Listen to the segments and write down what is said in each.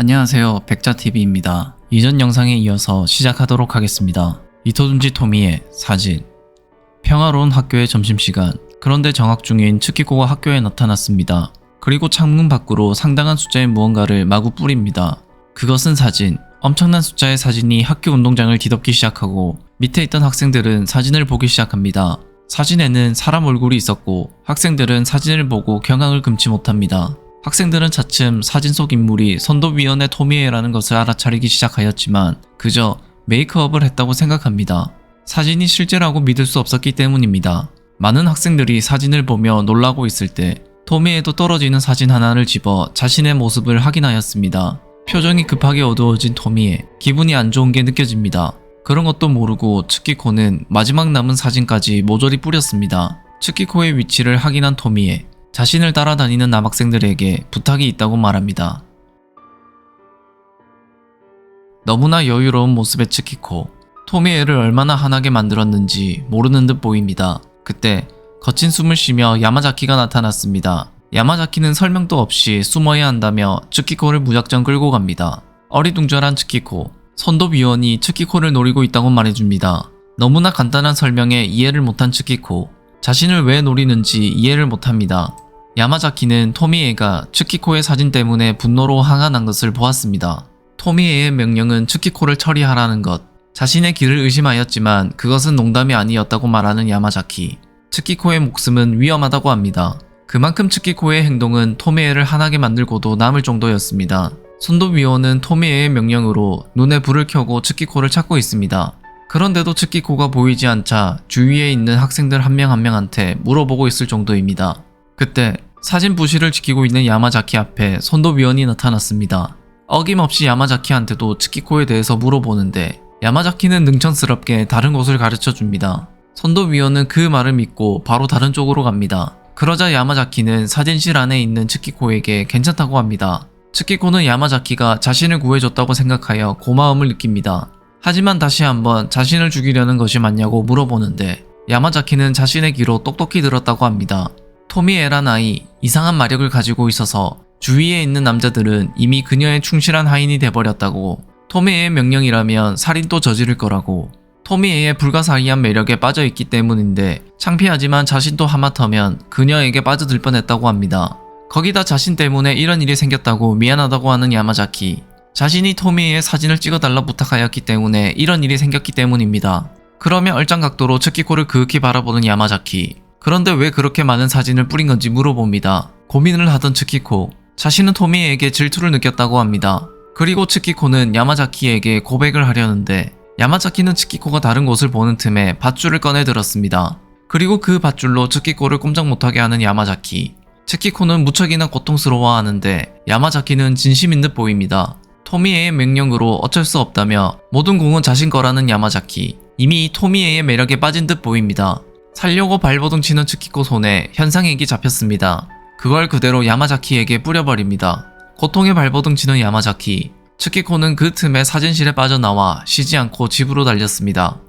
안녕하세요, 백자TV입니다. 이전 영상에 이어서 시작하도록 하겠습니다. 이토준지 토미의 사진. 평화로운 학교의 점심시간. 그런데 정학 중인 츠키코가 학교에 나타났습니다. 그리고 창문 밖으로 상당한 숫자의 무언가를 마구 뿌립니다. 그것은 사진. 엄청난 숫자의 사진이 학교 운동장을 뒤덮기 시작하고 밑에 있던 학생들은 사진을 보기 시작합니다. 사진에는 사람 얼굴이 있었고 학생들은 사진을 보고 경악을 금치 못합니다. 학생들은 차츰 사진 속 인물이 선도위원의 토미에라는 것을 알아차리기 시작하였지만 그저 메이크업을 했다고 생각합니다. 사진이 실제라고 믿을 수 없었기 때문입니다. 많은 학생들이 사진을 보며 놀라고 있을 때 토미에도 떨어지는 사진 하나를 집어 자신의 모습을 확인하였습니다. 표정이 급하게 어두워진 토미에 기분이 안 좋은 게 느껴집니다. 그런 것도 모르고 츠키코는 마지막 남은 사진까지 모조리 뿌렸습니다. 츠키코의 위치를 확인한 토미에 자신을 따라다니는 남학생들에게 부탁이 있다고 말합니다. 너무나 여유로운 모습의 츠키코. 토미에를 얼마나 환하게 만들었는지 모르는 듯 보입니다. 그때 거친 숨을 쉬며 야마자키가 나타났습니다. 야마자키는 설명도 없이 숨어야 한다며 츠키코를 무작정 끌고 갑니다. 어리둥절한 츠키코. 선도위원이 츠키코를 노리고 있다고 말해줍니다. 너무나 간단한 설명에 이해를 못한 츠키코. 자신을 왜 노리는지 이해를 못합니다. 야마자키는 토미에가 츠키코의 사진 때문에 분노로 항한한 것을 보았습니다. 토미에의 명령은 츠키코를 처리하라는 것. 자신의 길을 의심하였지만 그것은 농담이 아니었다고 말하는 야마자키. 츠키코의 목숨은 위험하다고 합니다. 그만큼 츠키코의 행동은 토미에를 화나게 만들고도 남을 정도였습니다. 선도위원은 토미에의 명령으로 눈에 불을 켜고 츠키코를 찾고 있습니다. 그런데도 츠키코가 보이지 않자 주위에 있는 학생들 한 명 한 명한테 물어보고 있을 정도입니다. 그때 사진 부실을 지키고 있는 야마자키 앞에 선도위원이 나타났습니다. 어김없이 야마자키한테도 츠키코에 대해서 물어보는데 야마자키는 능청스럽게 다른 곳을 가르쳐줍니다. 선도위원은 그 말을 믿고 바로 다른 쪽으로 갑니다. 그러자 야마자키는 사진실 안에 있는 츠키코에게 괜찮다고 합니다. 츠키코는 야마자키가 자신을 구해줬다고 생각하여 고마움을 느낍니다. 하지만 다시 한번 자신을 죽이려는 것이 맞냐고 물어보는데 야마자키는 자신의 귀로 똑똑히 들었다고 합니다. 토미에란 아이, 이상한 마력을 가지고 있어서 주위에 있는 남자들은 이미 그녀의 충실한 하인이 돼버렸다고, 토미에의 명령이라면 살인도 저지를 거라고, 토미에의 불가사의한 매력에 빠져있기 때문인데 창피하지만 자신도 하마터면 그녀에게 빠져들 뻔했다고 합니다. 거기다 자신 때문에 이런 일이 생겼다고 미안하다고 하는 야마자키. 자신이 토미에의 사진을 찍어달라 부탁하였기 때문에 이런 일이 생겼기 때문입니다. 그러며 얼짱 각도로 츠키코를 그윽히 바라보는 야마자키. 그런데 왜 그렇게 많은 사진을 뿌린 건지 물어봅니다. 고민을 하던 츠키코. 자신은 토미에에게 질투를 느꼈다고 합니다. 그리고 츠키코는 야마자키에게 고백을 하려는데 야마자키는 츠키코가 다른 곳을 보는 틈에 밧줄을 꺼내 들었습니다. 그리고 그 밧줄로 츠키코를 꼼짝 못하게 하는 야마자키. 츠키코는 무척이나 고통스러워하는데 야마자키는 진심인 듯 보입니다. 토미에의 명령으로 어쩔 수 없다며 모든 공은 자신 거라는 야마자키. 이미 토미에의 매력에 빠진 듯 보입니다. 살려고 발버둥 치는 츠키코 손에 현상액이 잡혔습니다. 그걸 그대로 야마자키에게 뿌려버립니다. 고통에 발버둥 치는 야마자키. 츠키코는 그 틈에 사진실에 빠져나와 쉬지 않고 집으로 달렸습니다.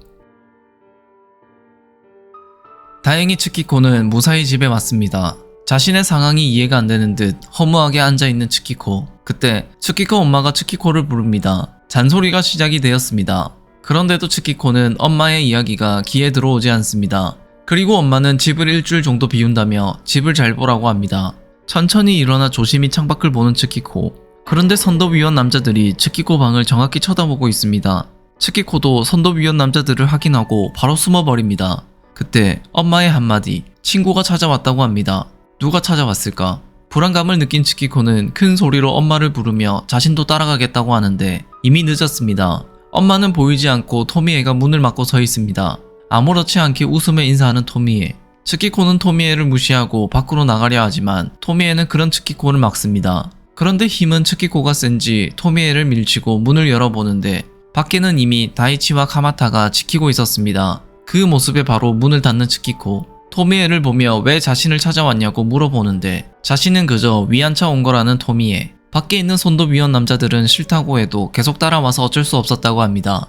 다행히 츠키코는 무사히 집에 왔습니다. 자신의 상황이 이해가 안 되는 듯 허무하게 앉아있는 츠키코. 그때 츠키코 엄마가 츠키코를 부릅니다. 잔소리가 시작이 되었습니다. 그런데도 츠키코는 엄마의 이야기가 귀에 들어오지 않습니다. 그리고 엄마는 집을 일주일 정도 비운다며 집을 잘 보라고 합니다. 천천히 일어나 조심히 창밖을 보는 츠키코. 그런데 선도위원 남자들이 츠키코 방을 정확히 쳐다보고 있습니다. 츠키코도 선도위원 남자들을 확인하고 바로 숨어버립니다. 그때 엄마의 한마디, 친구가 찾아왔다고 합니다. 누가 찾아왔을까? 불안감을 느낀 츠키코는 큰 소리로 엄마를 부르며 자신도 따라가겠다고 하는데 이미 늦었습니다. 엄마는 보이지 않고 토미에가 문을 막고 서 있습니다. 아무렇지 않게 웃으며 인사하는 토미에. 츠키코는 토미에를 무시하고 밖으로 나가려 하지만 토미에는 그런 츠키코를 막습니다. 그런데 힘은 츠키코가 센지 토미에를 밀치고 문을 열어보는데 밖에는 이미 다이치와 카마타가 지키고 있었습니다. 그 모습에 바로 문을 닫는 츠키코. 토미에를 보며 왜 자신을 찾아왔냐고 물어보는데 자신은 그저 위안차 온 거라는 토미에. 밖에 있는 선도위원 남자들은 싫다고 해도 계속 따라와서 어쩔 수 없었다고 합니다.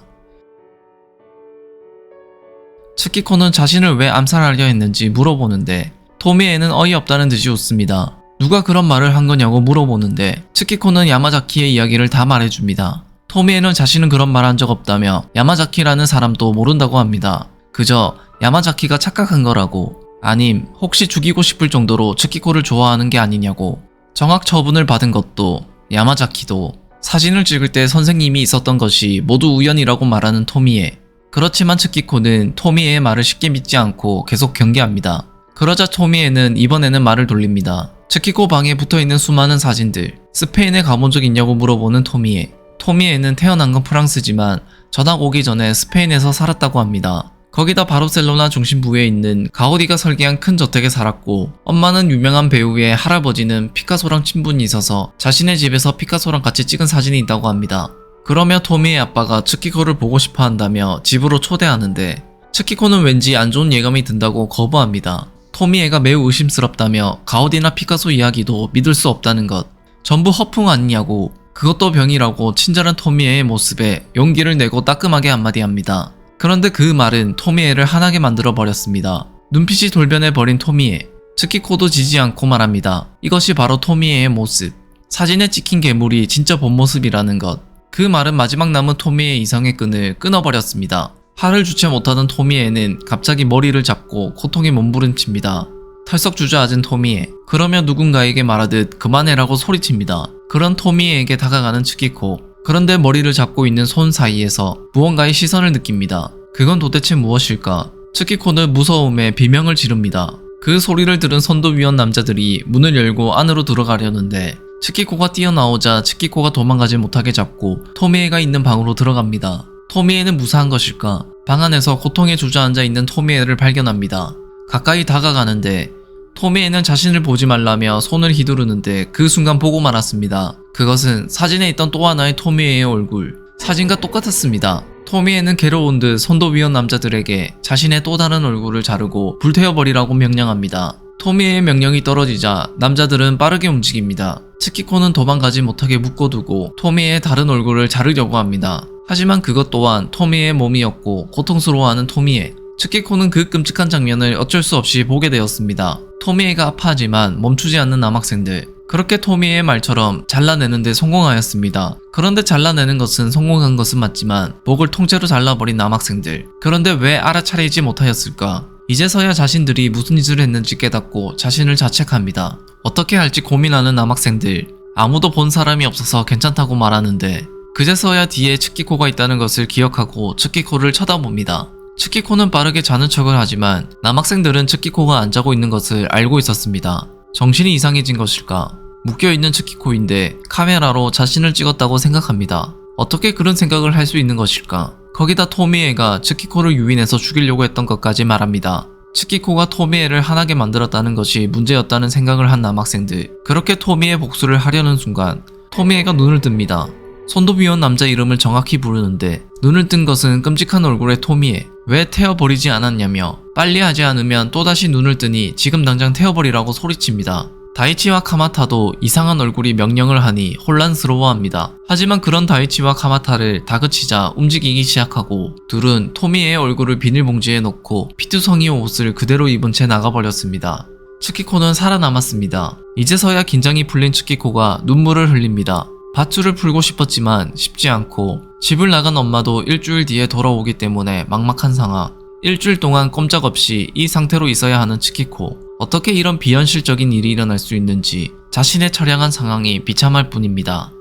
츠키코는 자신을 왜 암살하려 했는지 물어보는데 토미에는 어이없다는 듯이 웃습니다. 누가 그런 말을 한 거냐고 물어보는데 츠키코는 야마자키의 이야기를 다 말해줍니다. 토미에는 자신은 그런 말 한 적 없다며 야마자키라는 사람도 모른다고 합니다. 그저 야마자키가 착각한 거라고, 아님 혹시 죽이고 싶을 정도로 츠키코를 좋아하는 게 아니냐고. 정학 처분을 받은 것도 야마자키도 사진을 찍을 때 선생님이 있었던 것이 모두 우연이라고 말하는 토미에. 그렇지만 츠키코는 토미에의 말을 쉽게 믿지 않고 계속 경계합니다. 그러자 토미에는 이번에는 말을 돌립니다. 츠키코 방에 붙어있는 수많은 사진들, 스페인에 가본 적 있냐고 물어보는 토미에. 토미에는 태어난 건 프랑스지만 전학 오기 전에 스페인에서 살았다고 합니다. 거기다 바르셀로나 중심부에 있는 가우디가 설계한 큰 저택에 살았고, 엄마는 유명한 배우의 할아버지는 피카소랑 친분이 있어서 자신의 집에서 피카소랑 같이 찍은 사진이 있다고 합니다. 그러며 토미의 아빠가 츠키코를 보고 싶어 한다며 집으로 초대하는데 츠키코는 왠지 안 좋은 예감이 든다고 거부합니다. 토미에가 매우 의심스럽다며 가우디나 피카소 이야기도 믿을 수 없다는 것, 전부 허풍 아니냐고, 그것도 병이라고 친절한 토미에의 모습에 용기를 내고 따끔하게 한마디 합니다. 그런데 그 말은 토미에를 화나게 만들어 버렸습니다. 눈빛이 돌변해 버린 토미에. 츠키코도 지지 않고 말합니다. 이것이 바로 토미에의 모습. 사진에 찍힌 괴물이 진짜 본 모습이라는 것. 그 말은 마지막 남은 토미에의 이성의 끈을 끊어버렸습니다. 화를 주체 못하던 토미에는 갑자기 머리를 잡고 고통에 몸부림칩니다. 털썩 주저앉은 토미에. 그러며 누군가에게 말하듯 그만해라고 소리칩니다. 그런 토미에에게 다가가는 츠키코. 그런데 머리를 잡고 있는 손 사이에서 무언가의 시선을 느낍니다. 그건 도대체 무엇일까? 츠키코는 무서움에 비명을 지릅니다. 그 소리를 들은 선도위원 남자들이 문을 열고 안으로 들어가려는데 츠키코가 뛰어나오자 츠키코가 도망가지 못하게 잡고 토미에가 있는 방으로 들어갑니다. 토미에는 무사한 것일까? 방 안에서 고통에 주저앉아 있는 토미에를 발견합니다. 가까이 다가가는데 토미에는 자신을 보지 말라며 손을 휘두르는데 그 순간 보고 말았습니다. 그것은 사진에 있던 또 하나의 토미에의 얼굴. 사진과 똑같았습니다. 토미에는 괴로운 듯 선도위원 남자들에게 자신의 또 다른 얼굴을 자르고 불태워버리라고 명령합니다. 토미에의 명령이 떨어지자 남자들은 빠르게 움직입니다. 츠키코는 도망가지 못하게 묶어두고 토미에의 다른 얼굴을 자르려고 합니다. 하지만 그것 또한 토미에의 몸이었고 고통스러워하는 토미에. 츠키코는 그 끔찍한 장면을 어쩔 수 없이 보게 되었습니다. 토미에가 아파하지만 멈추지 않는 남학생들. 그렇게 토미에의 말처럼 잘라내는데 성공하였습니다. 그런데 잘라내는 것은 성공한 것은 맞지만 목을 통째로 잘라버린 남학생들. 그런데 왜 알아차리지 못하였을까? 이제서야 자신들이 무슨 짓을 했는지 깨닫고 자신을 자책합니다. 어떻게 할지 고민하는 남학생들. 아무도 본 사람이 없어서 괜찮다고 말하는데 그제서야 뒤에 츠키코가 있다는 것을 기억하고 츠키코를 쳐다봅니다. 츠키코는 빠르게 자는 척을 하지만 남학생들은 츠키코가 안 자고 있는 것을 알고 있었습니다. 정신이 이상해진 것일까? 묶여있는 츠키코인데 카메라로 자신을 찍었다고 생각합니다. 어떻게 그런 생각을 할 수 있는 것일까? 거기다 토미에가 츠키코를 유인해서 죽이려고 했던 것까지 말합니다. 츠키코가 토미에를 화나게 만들었다는 것이 문제였다는 생각을 한 남학생들. 그렇게 토미에 복수를 하려는 순간 토미에가 눈을 뜹니다. 선도위원 남자 이름을 정확히 부르는데 눈을 뜬 것은 끔찍한 얼굴의 토미에. 왜 태워버리지 않았냐며 빨리 하지 않으면 또다시 눈을 뜨니 지금 당장 태워버리라고 소리칩니다. 다이치와 카마타도 이상한 얼굴이 명령을 하니 혼란스러워합니다. 하지만 그런 다이치와 카마타를 다그치자 움직이기 시작하고 둘은 토미의 얼굴을 비닐봉지에 넣고 피투성이 옷을 그대로 입은 채 나가버렸습니다. 츠키코는 살아남았습니다. 이제서야 긴장이 풀린 츠키코가 눈물을 흘립니다. 밧줄을 풀고 싶었지만 쉽지 않고 집을 나간 엄마도 일주일 뒤에 돌아오기 때문에 막막한 상황. 일주일 동안 꼼짝없이 이 상태로 있어야 하는 츠키코. 어떻게 이런 비현실적인 일이 일어날 수 있는지 자신의 처량한 상황이 비참할 뿐입니다.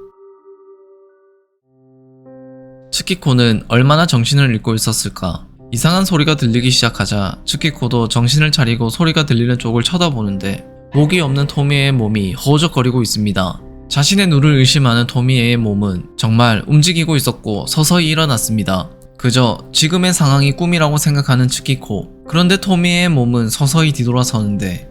츠키코는 얼마나 정신을 잃고 있었을까. 이상한 소리가 들리기 시작하자 츠키코도 정신을 차리고 소리가 들리는 쪽을 쳐다보는데 목이 없는 토미에의 몸이 허우적거리고 있습니다. 자신의 눈을 의심하는 토미에의 몸은 정말 움직이고 있었고 서서히 일어났습니다. 그저 지금의 상황이 꿈이라고 생각하는 츠키코. 그런데 토미에의 몸은 서서히 뒤돌아서는데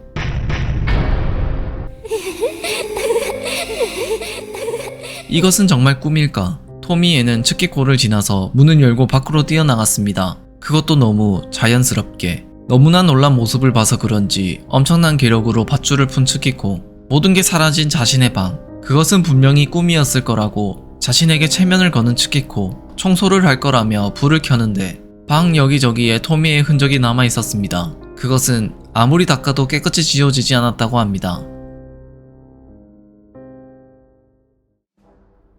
이것은 정말 꿈일까? 토미에는 츠키코를 지나서 문을 열고 밖으로 뛰어나갔습니다. 그것도 너무 자연스럽게. 너무나 놀란 모습을 봐서 그런지 엄청난 기력으로 밧줄을 푼 츠키코. 모든 게 사라진 자신의 방. 그것은 분명히 꿈이었을 거라고 자신에게 체면을 거는 츠키코. 청소를 할 거라며 불을 켜는데 방 여기저기에 토미의 흔적이 남아 있었습니다. 그것은 아무리 닦아도 깨끗이 지워지지 않았다고 합니다.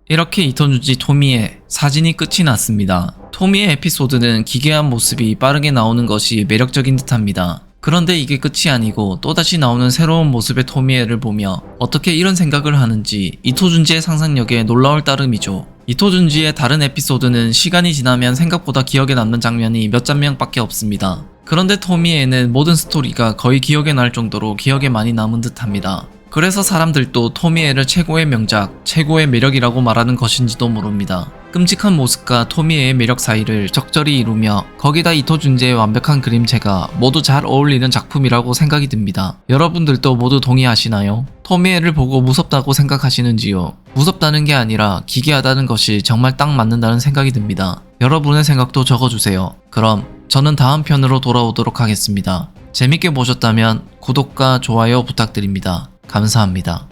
이렇게 이토준지 토미의 사진이 끝이 났습니다. 토미의 에피소드는 기괴한 모습이 빠르게 나오는 것이 매력적인 듯합니다. 그런데 이게 끝이 아니고 또다시 나오는 새로운 모습의 토미에를 보며 어떻게 이런 생각을 하는지 이토준지의 상상력에 놀라울 따름이죠. 이토준지의 다른 에피소드는 시간이 지나면 생각보다 기억에 남는 장면이 몇 장면밖에 없습니다. 그런데 토미에는 모든 스토리가 거의 기억에 날 정도로 기억에 많이 남은 듯합니다. 그래서 사람들도 토미에를 최고의 명작, 최고의 매력이라고 말하는 것인지도 모릅니다. 끔찍한 모습과 토미에의 매력 사이를 적절히 이루며 거기다 이토준지의 완벽한 그림체가 모두 잘 어울리는 작품이라고 생각이 듭니다. 여러분들도 모두 동의하시나요? 토미에를 보고 무섭다고 생각하시는지요? 무섭다는 게 아니라 기괴하다는 것이 정말 딱 맞는다는 생각이 듭니다. 여러분의 생각도 적어주세요. 그럼 저는 다음 편으로 돌아오도록 하겠습니다. 재밌게 보셨다면 구독과 좋아요 부탁드립니다. 감사합니다.